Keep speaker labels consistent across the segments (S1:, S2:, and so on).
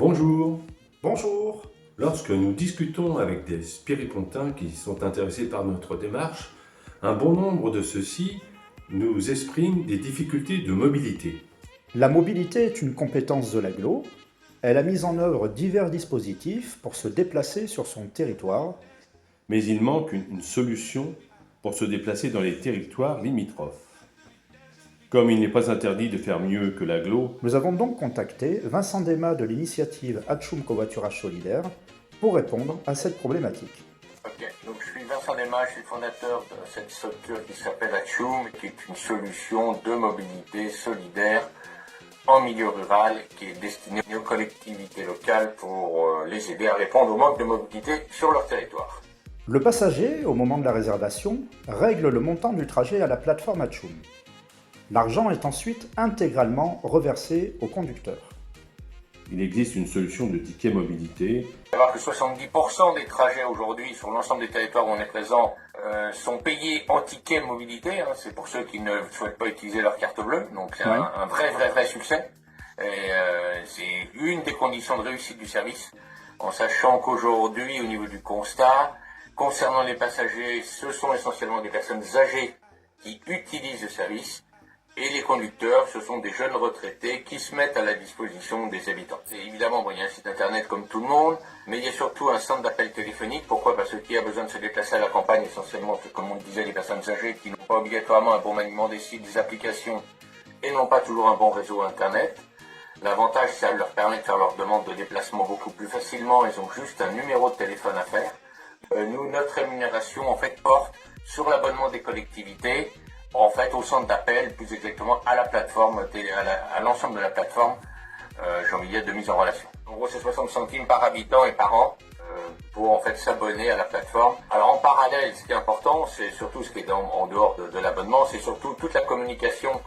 S1: Bonjour.
S2: Bonjour.
S1: Lorsque nous discutons avec des spiripontins qui sont intéressés par notre démarche, un bon nombre de ceux-ci nous expriment des difficultés de mobilité.
S2: La mobilité est une compétence de l'AGLO. Elle a mis en œuvre divers dispositifs pour se déplacer sur son territoire.
S1: Mais il manque une solution pour se déplacer dans les territoires limitrophes. Comme il n'est pas interdit de faire mieux que l'agglo,
S2: Nous avons donc contacté Vincent Desmas de l'initiative Atchoum Covoiturage Solidaire pour répondre à cette problématique.
S3: Ok, donc je suis Vincent Desmas, je suis fondateur de cette structure qui s'appelle Atchoum, qui est une solution de mobilité solidaire en milieu rural qui est destinée aux collectivités locales pour les aider à répondre au manque de mobilité sur leur territoire.
S2: Le passager, au moment de la réservation, règle le montant du trajet à la plateforme Atchoum. L'argent est ensuite intégralement reversé au conducteur.
S1: il existe une solution de ticket mobilité.
S3: Il faut savoir que 70% des trajets aujourd'hui sur l'ensemble des territoires où on est présent sont payés en ticket mobilité. C'est pour ceux qui ne souhaitent pas utiliser leur carte bleue. Donc c'est un vrai succès. Et c'est une des conditions de réussite du service. En sachant qu'aujourd'hui, au niveau du constat, concernant les passagers, ce sont essentiellement des personnes âgées qui utilisent le service. Et les conducteurs, ce sont des jeunes retraités qui se mettent à la disposition des habitants. Et évidemment, il y a un site internet comme tout le monde, mais il y a surtout un centre d'appel téléphonique. Pourquoi ? Parce qu'il y a besoin de se déplacer à la campagne, essentiellement, comme on le disait, les personnes âgées qui n'ont pas obligatoirement un bon maniement des sites, des applications, et n'ont pas toujours un bon réseau internet. L'avantage, ça leur permet de faire leur demande de déplacement beaucoup plus facilement. Ils ont juste un numéro de téléphone à faire. Nous, notre rémunération, en fait, porte sur l'abonnement des collectivités, en fait, au centre d'appel, plus exactement à la plateforme, à l'ensemble de la plateforme, j'ai envie de dire, de mise en relation. En gros, c'est 60 centimes par habitant et par an pour en fait s'abonner à la plateforme. Alors en parallèle, ce qui est important, c'est surtout ce qui est en dehors de l'abonnement, c'est surtout toute la communication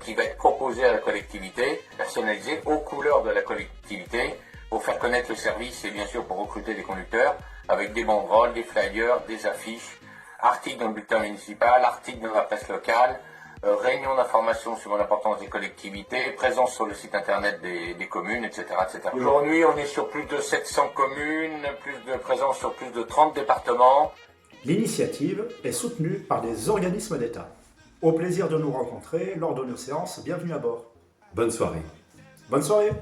S3: qui va être proposée à la collectivité, personnalisée aux couleurs de la collectivité, pour faire connaître le service et bien sûr pour recruter des conducteurs, avec des banderoles, des flyers, des affiches, articles dans le bulletin municipal, articles dans la presse locale, réunions d'information sur l'importance des collectivités, présence sur le site internet des communes, etc., etc. Aujourd'hui, on est sur plus de 700 communes, plus de présence sur plus de 30 départements.
S2: L'initiative est soutenue par des organismes d'État. Au plaisir de nous rencontrer lors de nos séances. Bienvenue à bord.
S1: Bonne soirée.
S2: Bonne soirée.